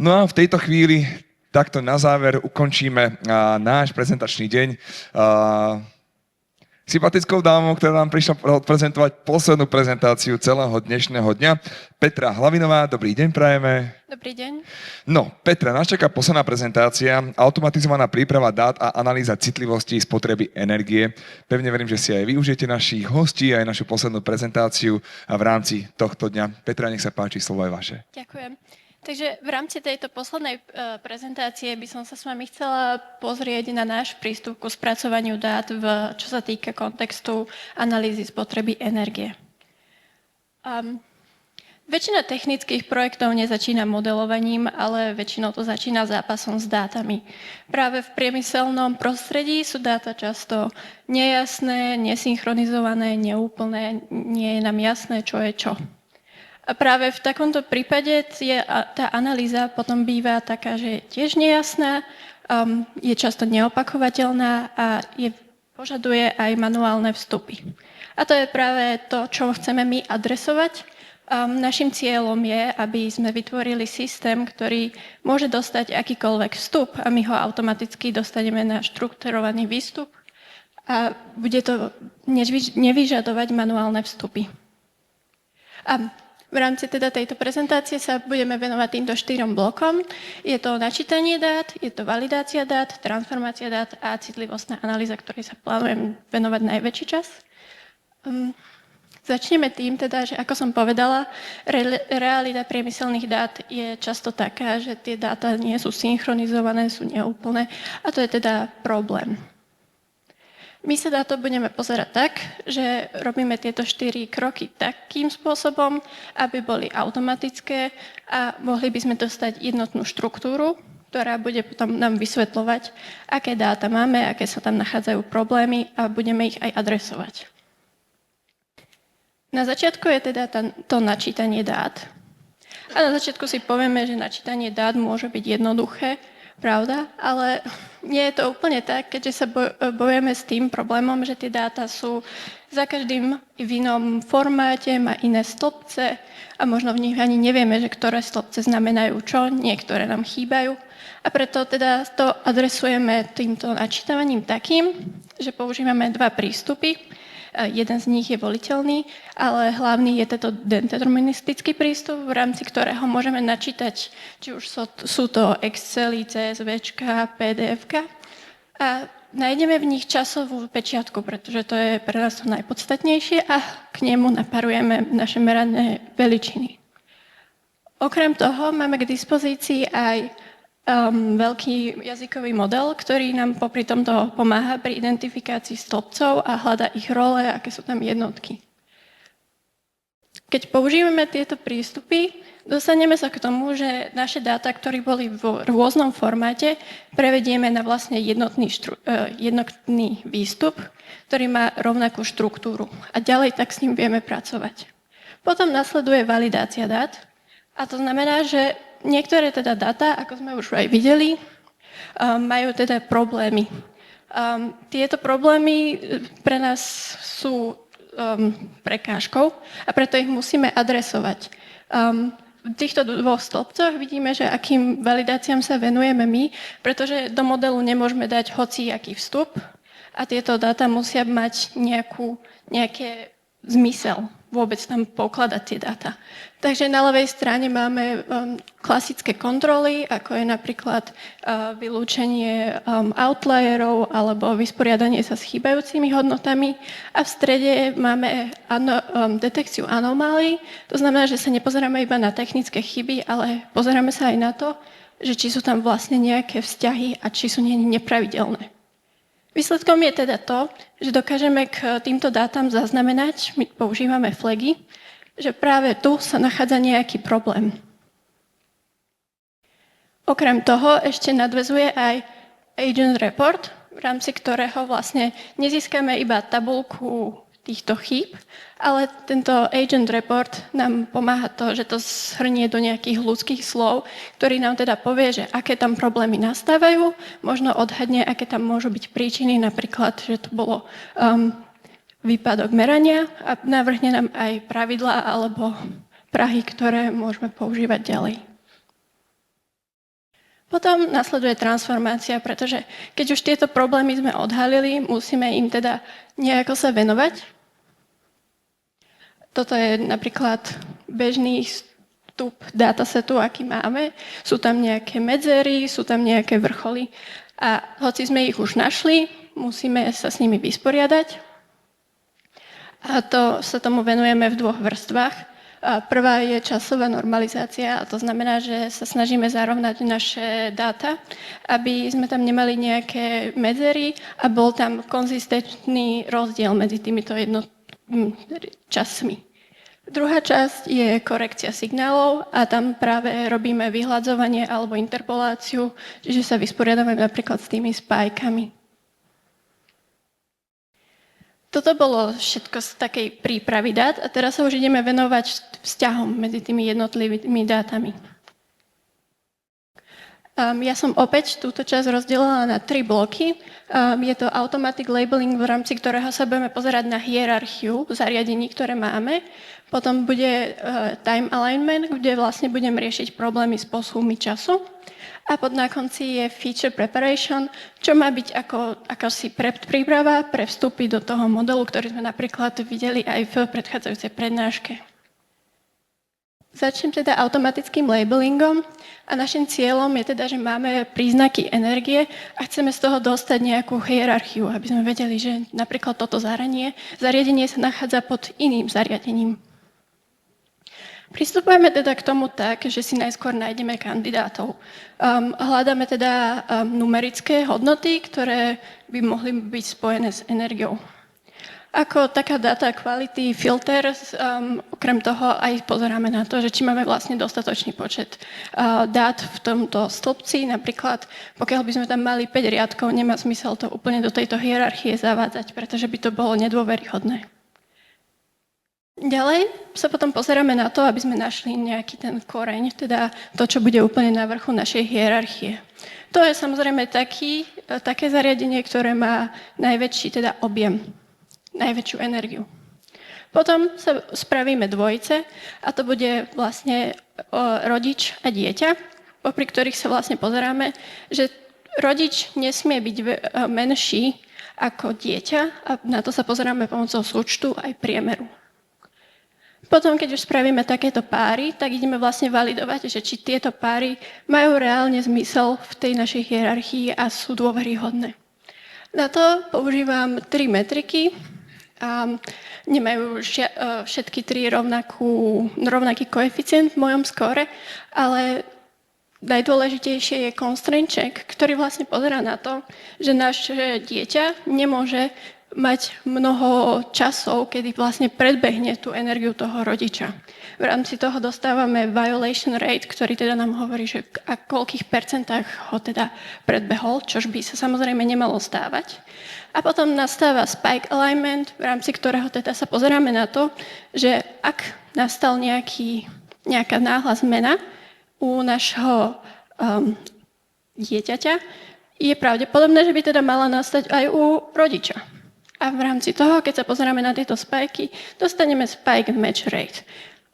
No a v tejto chvíli takto na záver ukončíme náš prezentačný deň sympatickou dámou, ktorá nám prišla prezentovať poslednú prezentáciu celého dnešného dňa. Petra Hlavinová, dobrý deň prajeme. Dobrý deň. No, Petra, nás čaká posledná prezentácia, automatizovaná príprava dát a analýza citlivosti spotreby energie. Pevne verím, že si aj využijete našich hostí, aj našu poslednú prezentáciu a v rámci tohto dňa. Petra, nech sa páči, slovo je vaše. Ďakujem. Takže v rámci tejto poslednej prezentácie by som sa s vami chcela pozrieť na náš prístup ku spracovaniu dát, čo sa týka kontextu analýzy spotreby energie. Väčšina technických projektov nezačína modelovaním, ale väčšinou to začína zápasom s dátami. Práve v priemyselnom prostredí sú dáta často nejasné, nesynchronizované, neúplné, nie je nám jasné, čo je čo. A práve v takomto prípade tá analýza potom býva taká, že je tiež nejasná, je často neopakovateľná a požaduje aj manuálne vstupy. A to je práve to, čo chceme my adresovať. Naším cieľom je, aby sme vytvorili systém, ktorý môže dostať akýkoľvek vstup a my ho automaticky dostaneme na štrukturovaný výstup a bude to nevyžadovať manuálne vstupy. V rámci teda tejto prezentácie sa budeme venovať týmto 4 blokom. Je to načítanie dát, je to validácia dát, transformácia dát a citlivostná analýza, ktorej sa plánujem venovať najväčší čas. Začneme tým teda, že ako som povedala, realita priemyselných dát je často taká, že tie dáta nie sú synchronizované, sú neúplné a to je teda problém. My sa na to budeme pozerať tak, že robíme tieto 4 kroky takým spôsobom, aby boli automatické a mohli by sme dostať jednotnú štruktúru, ktorá bude potom nám vysvetľovať, aké dáta máme, aké sa tam nachádzajú problémy a budeme ich aj adresovať. Na začiatku je teda to načítanie dát. A na začiatku si povieme, že načítanie dát môže byť jednoduché, pravda, ale nie je to úplne tak, keďže sa bojujeme s tým problémom, že tie dáta sú za každým v inom formáte, má iné stĺpce a možno v nich ani nevieme, že ktoré stĺpce znamenajú čo, niektoré nám chýbajú. A preto teda to adresujeme týmto načítavaním takým, že používame 2 prístupy. Jeden z nich je voliteľný, ale hlavný je tento deterministický prístup, v rámci ktorého môžeme načítať, či už sú to Excely, CSVčka, PDFka a nájdeme v nich časovú pečiatku, pretože to je pre nás to najpodstatnejšie a k nemu naparujeme naše merané veličiny. Okrem toho máme k dispozícii aj veľký jazykový model, ktorý nám popri tomto pomáha pri identifikácii stĺpcov a hľada ich role, aké sú tam jednotky. Keď používame tieto prístupy, dostaneme sa k tomu, že naše dáta, ktoré boli v rôznom formáte, prevedieme na vlastne jednotný výstup, ktorý má rovnakú štruktúru. A ďalej tak s ním vieme pracovať. Potom nasleduje validácia dát. A to znamená, že niektoré teda dáta, ako sme už aj videli, majú teda problémy. Tieto problémy pre nás sú prekážkou a preto ich musíme adresovať. V týchto 2 stĺpcoch vidíme, že akým validáciám sa venujeme my, pretože do modelu nemôžeme dať hociaký vstup a tieto dáta musia mať nejaký zmysel vôbec tam pokladať tie dáta. Takže na ľavej strane máme klasické kontroly, ako je napríklad vylúčenie outlierov alebo vysporiadanie sa s chýbajúcimi hodnotami. A v strede máme detekciu anomálií. To znamená, že sa nepozeráme iba na technické chyby, ale pozeráme sa aj na to, že či sú tam vlastne nejaké vzťahy a či sú nepravidelné. Výsledkom je teda to, že dokážeme k týmto dátam zaznamenať, my používame flagy, že práve tu sa nachádza nejaký problém. Okrem toho ešte nadväzuje aj agent report, v rámci ktorého vlastne nezískame iba tabuľku týchto chýb, ale tento agent report nám pomáha to, že to zhrnie do nejakých ľudských slov, ktorý nám teda povie, že aké tam problémy nastávajú, možno odhadne, aké tam môžu byť príčiny, napríklad, že to bolo výpadok merania a navrhne nám aj pravidlá alebo prahy, ktoré môžeme používať ďalej. Potom nasleduje transformácia, pretože keď už tieto problémy sme odhalili, musíme im teda nejako sa venovať. Toto je napríklad bežný vstup datasetu, aký máme. Sú tam nejaké medzery, sú tam nejaké vrcholy. A hoci sme ich už našli, musíme sa s nimi vysporiadať. A to sa tomu venujeme v 2 vrstvách. Prvá je časová normalizácia, a to znamená, že sa snažíme zarovnať naše dáta, aby sme tam nemali nejaké medzery a bol tam konzistentný rozdiel medzi týmito časmi. Druhá časť je korekcia signálov a tam práve robíme vyhľadzovanie alebo interpoláciu, čiže sa vysporiadame napríklad s tými spajkami. Toto bolo všetko z takej prípravy dát a teraz sa už ideme venovať vzťahom medzi tými jednotlivými dátami. Ja som opäť túto časť rozdelila na 3 bloky. Je to automatic labeling, v rámci ktorého sa budeme pozerať na hierarchiu zariadení, ktoré máme. Potom bude time alignment, kde vlastne budem riešiť problémy s posúvmi času. A na konci je feature preparation, čo má byť akási príprava pre vstupy do toho modelu, ktorý sme napríklad videli aj v predchádzajúcej prednáške. Začnem teda automatickým labelingom a našim cieľom je teda, že máme príznaky energie a chceme z toho dostať nejakú hierarchiu, aby sme vedeli, že napríklad toto zariadenie sa nachádza pod iným zariadením. Pristupujeme teda k tomu tak, že si najskôr nájdeme kandidátov. Hľadáme teda numerické hodnoty, ktoré by mohli byť spojené s energiou. Ako taká data quality filter, okrem toho aj pozeráme na to, že či máme vlastne dostatočný počet dát v tomto stĺpci. Napríklad, pokiaľ by sme tam mali 5 riadkov, nemá zmysel to úplne do tejto hierarchie zavádzať, pretože by to bolo nedôveryhodné. Ďalej sa potom pozeráme na to, aby sme našli nejaký ten koreň, teda to, čo bude úplne na vrchu našej hierarchie. To je samozrejme také zariadenie, ktoré má najväčší teda objem, najväčšiu energiu. Potom sa spravíme dvojice a to bude vlastne rodič a dieťa, popri ktorých sa vlastne pozeráme, že rodič nesmie byť menší ako dieťa a na to sa pozeráme pomocou súčtu aj priemeru. Potom, keď už spravíme takéto páry, tak ideme vlastne validovať, že či tieto páry majú reálne zmysel v tej našej hierarchii a sú dôveryhodné. Na to používam 3 metriky. Nemajú všetky 3 rovnaký koeficient v mojom skóre, ale najdôležitejšie je constraint check, ktorý vlastne pozerá na to, že naše dieťa nemôže mať mnoho časov, kedy vlastne predbehne tú energiu toho rodiča. V rámci toho dostávame violation rate, ktorý teda nám hovorí, že a koľkých percentách ho teda predbehol, čož by sa samozrejme nemalo stávať. A potom nastáva spike alignment, v rámci ktorého teda sa pozeráme na to, že ak nastal nejaká náhla zmena u našho dieťaťa, je pravdepodobné, že by teda mala nastať aj u rodiča. A v rámci toho, keď sa pozeráme na tieto spajky, dostaneme spike match rate.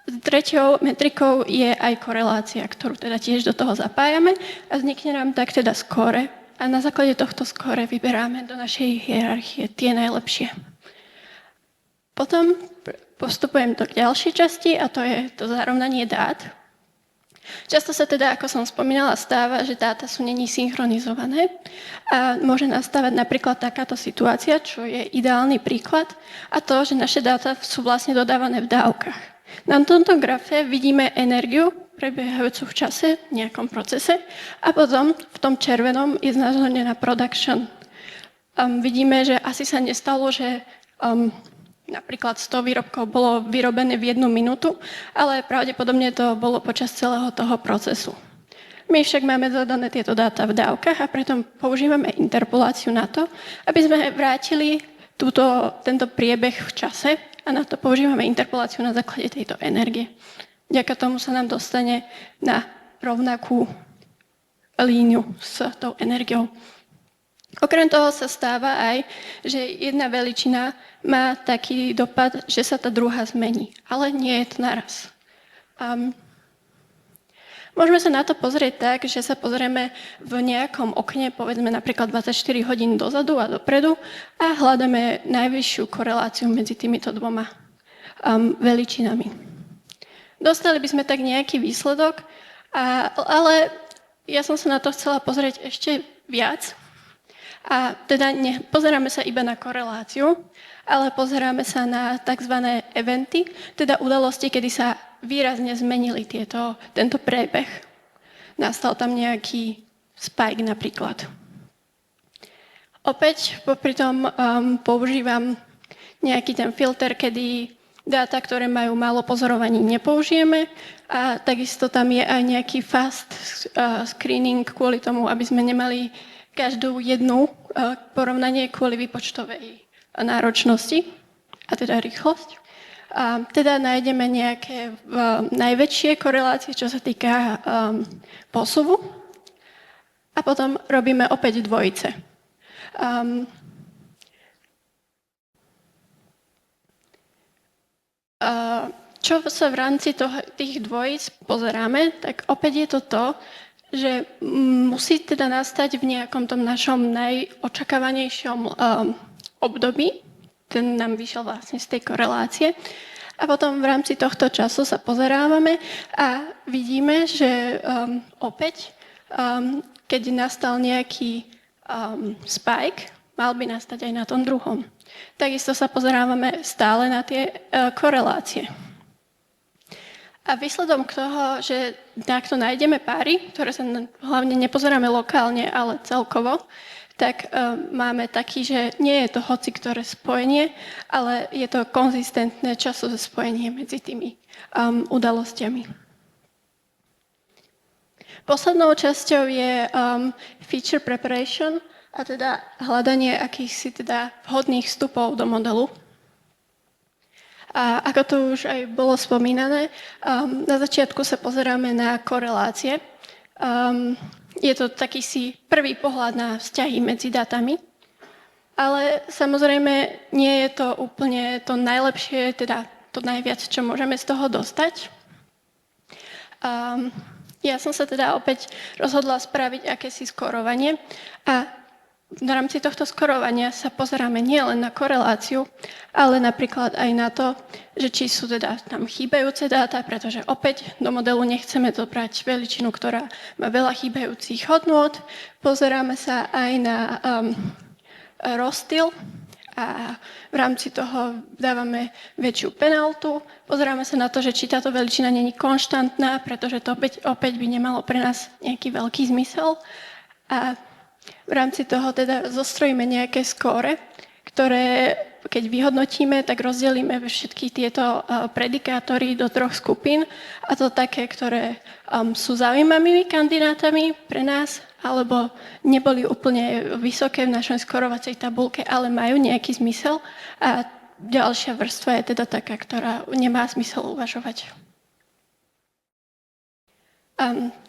Treťou metrikou je aj korelácia, ktorú teda tiež do toho zapájame a vznikne nám tak teda skóre. A na základe tohto skóre vyberáme do našej hierarchie tie najlepšie. Potom postupujem do ďalšej časti a to je to zarovnanie dát. Často sa teda, ako som spomínala, stáva, že dáta sú není synchronizované a môže nastávať napríklad takáto situácia, čo je ideálny príklad, a to, že naše dáta sú vlastne dodávané v dávkach. Na tomto grafe vidíme energiu prebiehajúcu v čase v nejakom procese a potom v tom červenom je znázornená production. Vidíme, že asi sa nestalo, že napríklad 100 výrobkov bolo vyrobené v 1 minútu, ale pravdepodobne to bolo počas celého toho procesu. My však máme zadané tieto dáta v dávkach a preto používame interpoláciu na to, aby sme vrátili tento priebeh v čase a na to používame interpoláciu na základe tejto energie. Vďaka tomu sa nám dostane na rovnakú líniu s tou energiou. Okrem toho sa stáva aj, že jedna veličina má taký dopad, že sa tá druhá zmení. Ale nie je to naraz. Môžeme sa na to pozrieť tak, že sa pozrieme v nejakom okne, povedzme napríklad 24 hodín dozadu a dopredu a hľadáme najvyššiu koreláciu medzi týmito dvoma veličinami. Dostali by sme tak nejaký výsledok, ale ja som sa na to chcela pozrieť ešte viac. A teda pozeráme sa iba na koreláciu, ale pozeráme sa na tzv. Eventy, teda udalosti, kedy sa výrazne zmenili tento priebeh. Nastal tam nejaký spike napríklad. Opäť popri tom používam nejaký ten filter, kedy dáta, ktoré majú málo pozorovaní, nepoužijeme a takisto tam je aj nejaký fast screening kvôli tomu, aby sme nemali každú jednu porovnanie kvôli výpočtovej náročnosti a teda rýchlosť. A teda nájdeme nejaké najväčšie korelácie, čo sa týka posuvu. A potom robíme opäť dvojice. Čo sa v rámci tých dvojíc pozeráme, tak opäť je to, že musí teda nastať v nejakom tom našom najočakávanejšom období. Ten nám vyšiel vlastne z tej korelácie. A potom v rámci tohto času sa pozerávame a vidíme, že opäť, keď nastal nejaký spike, mal by nastať aj na tom druhom. Takisto sa pozerávame stále na tie korelácie. A výsledom k toho, že takto nájdeme páry, ktoré sa hlavne nepozeráme lokálne, ale celkovo, tak máme taký, že nie je to hoci ktoré spojenie, ale je to konzistentné časové spojenie medzi tými udalostiami. Poslednou časťou je feature preparation, a teda hľadanie akýchsi teda vhodných vstupov do modelu. A ako to už aj bolo spomínané, na začiatku sa pozeráme na korelácie. Je to taký si prvý pohľad na vzťahy medzi dátami, ale samozrejme nie je to úplne to najlepšie, teda to najviac, čo môžeme z toho dostať. Ja som sa teda opäť rozhodla spraviť akési skorovanie a v rámci tohto skorovania sa pozeráme nielen na koreláciu, ale napríklad aj na to, že či sú teda tam chýbajúce dáta, pretože opäť do modelu nechceme zobrať veličinu, ktorá má veľa chýbajúcich hodnôt. Pozeráme sa aj na rozptyl a v rámci toho dávame väčšiu penáltu. Pozeráme sa na to, že či táto veličina nie je konštantná, pretože to opäť by nemalo pre nás nejaký veľký zmysel. A v rámci toho teda zostrojíme nejaké skóre, ktoré keď vyhodnotíme, tak rozdelíme všetky tieto predikátory do 3 skupín, a to také, ktoré sú zaujímavými kandidátami pre nás, alebo neboli úplne vysoké v našej skorovacej tabulke, ale majú nejaký zmysel. A ďalšia vrstva je teda taká, ktorá nemá zmysel uvažovať.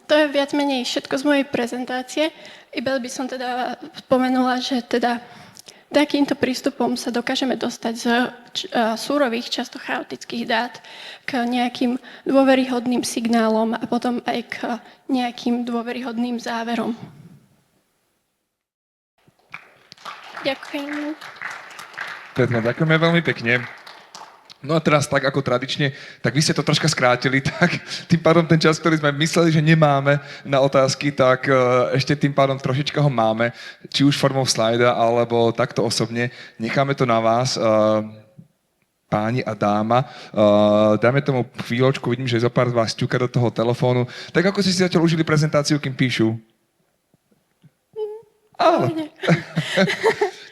To je viac menej všetko z mojej prezentácie. Iba by som teda spomenula, že teda takýmto prístupom sa dokážeme dostať z súrových, často chaotických dát k nejakým dôveryhodným signálom a potom aj k nejakým dôveryhodným záverom. Ďakujem. Petra, ďakujeme veľmi pekne. No a teraz tak ako tradične, tak vy ste to troška skrátili, tak tým pádom ten čas, ktorý sme mysleli, že nemáme na otázky, tak ešte tým pádom trošička ho máme, či už formou slajda, alebo takto osobne. Necháme to na vás, páni a dáma. Dáme tomu chvíľočku, vidím, že zo pár z vás ťuka do toho telefónu. Tak ako ste si zatiaľ užili prezentáciu, kým píšu? Áno.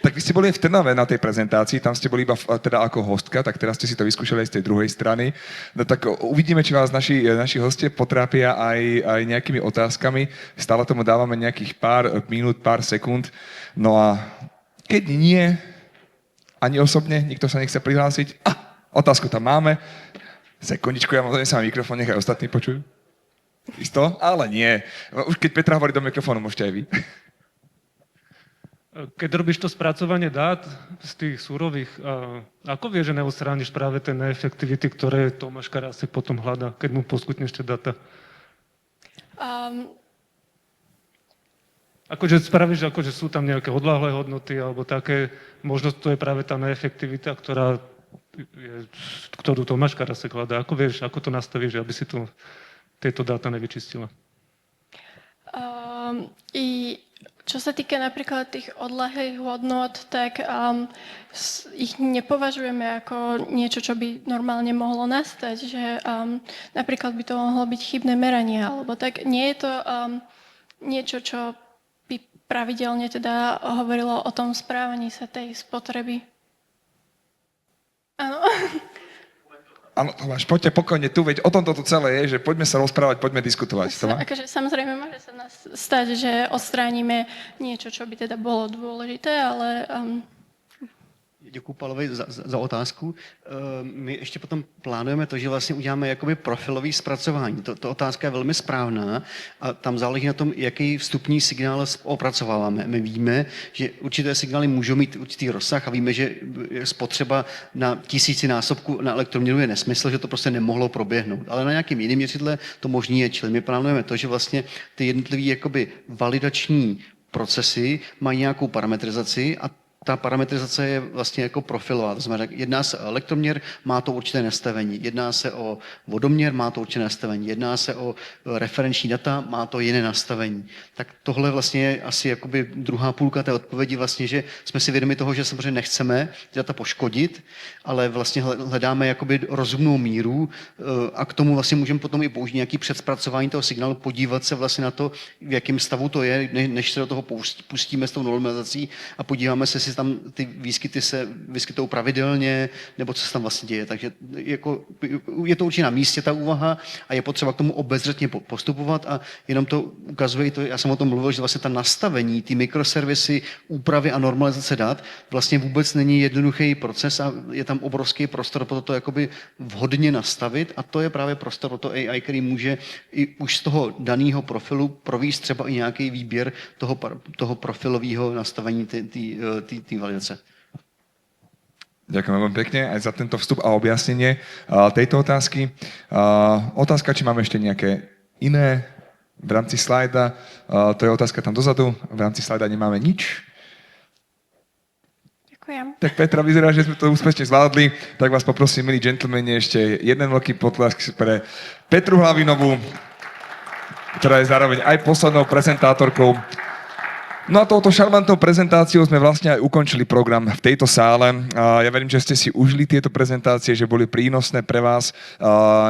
Tak vy ste boli aj v Trnave na tej prezentácii, tam ste boli iba teda ako hostka, tak teraz ste si to vyskúšali aj z tej druhej strany. No tak uvidíme, či vás naši hostie potrápia aj nejakými otázkami. Stále tomu dávame nejakých pár minút, pár sekúnd. No a keď nie, ani osobne, nikto sa nechce prihlásiť. Otázku tam máme. Sekundičku, ja mám sa mikrofón, nechaj ostatní počujú. Isto? Ale nie. Už keď Petra hovorí do mikrofónu, môžete aj vy. Keď robíš to spracovanie dát z tých súrových, ako vieš, že neodstrániš práve tie neefektivity, ktoré Tomáš Karásek potom hľadá, keď mu poskytneš tie dáta? Akože spravíš, akože sú tam nejaké odláhle hodnoty alebo také, možno to je práve tá neefektivita, ktorú Tomáška Rase kladá. Ako vieš, ako to nastavíš, aby si tieto dáta nevyčistila? I čo sa týka napríklad tých odľahlých hodnot, tak ich nepovažujeme ako niečo, čo by normálne mohlo nastať, že napríklad by to mohlo byť chybné meranie, alebo tak nie je to niečo, čo by pravidelne teda hovorilo o tom správaní sa tej spotreby. Áno. Áno, Tomáš, poďte pokojne tu, veď o tomto tu celé je, že poďme sa rozprávať, poďme diskutovať. Akože, samozrejme, môže sa nás stať, že odstránime niečo, čo by teda bolo dôležité, ale... Děkuji Pavlovi za otázku. My ještě potom plánujeme to, že vlastně uděláme jakoby profilový zpracování. To otázka je velmi správná a tam záleží na tom, jaký vstupní signál opracováváme. My víme, že určité signály můžou mít určitý rozsah a víme, že spotřeba na 1000 násobku na elektroměru je nesmysl, že to prostě nemohlo proběhnout. Ale na nějakém jiném měřidle to možný je. Čili my plánujeme to, že vlastně ty jednotlivé jakoby validační procesy mají nějakou parametrizaci a ta parametrizace je vlastně jako profilová. To znamená, jedná se o elektroměr, má to určité nastavení. Jedná se o vodoměr, má to určité nastavení. Jedná se o referenční data, má to jiné nastavení. Tak tohle vlastně je asi jakoby druhá půlka té odpovědi vlastně, že jsme si vědomi toho, že samozřejmě nechceme data poškodit, ale vlastně hledáme jakoby rozumnou míru a k tomu vlastně můžeme potom i použít nějaký předzpracování toho signálu, podívat se vlastně na to, v jakém stavu to je, než se do toho pustíme s tou normalizací a podíváme se, jestli tam ty výskyty se vyskytují pravidelně, nebo co se tam vlastně děje. Takže jako, je to určitě na místě ta úvaha a je potřeba k tomu obezřetně postupovat a jenom to ukazuje to, já jsem o tom mluvil, že vlastně ta nastavení, ty mikroservisy, úpravy a normalizace dat vlastně vůbec není jednoduchý proces a je tam obrovský prostor pro to jakoby vhodně nastavit a to je právě prostor pro to AI, který může i už z toho daného profilu provést třeba i nějaký výběr toho profilového nastavení té validace. Ďakujem veľmi pekne aj za tento vstup a objasnenie tejto otázky. Otázka, či máme ešte nejaké iné v rámci slajda. To je otázka tam dozadu. V rámci slajda nemáme nič. Ďakujem. Tak Petra, vyzerá, že sme to úspešne zvládli. Tak vás poprosím, milí gentlemani, ešte jeden veľký potlesk pre Petru Hlavinovú, ktorá je zároveň aj poslednou prezentátorkou. No a touto šarmantnou prezentáciou sme vlastne aj ukončili program v tejto sále. Ja verím, že ste si užili tieto prezentácie, že boli prínosné pre vás.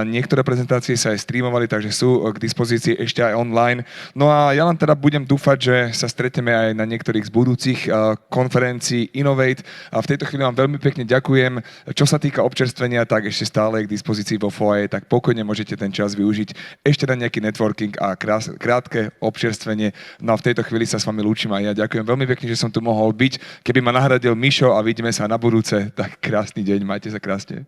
Niektoré prezentácie sa aj streamovali, takže sú k dispozícii ešte aj online. No a ja len teda budem dúfať, že sa stretneme aj na niektorých z budúcich konferencií Innovate. A v tejto chvíli vám veľmi pekne ďakujem. Čo sa týka občerstvenia, tak ešte stále je k dispozícii vo foyer, tak pokojne môžete ten čas využiť. Ešte na nejaký networking a krátke občerstvenie. No a v tejto chvíli sa s vami lúčim a ja ďakujem veľmi pekne, že som tu mohol byť. Keby ma nahradil Mišo a vidíme sa na budúce, tak krásny deň, majte sa krásne.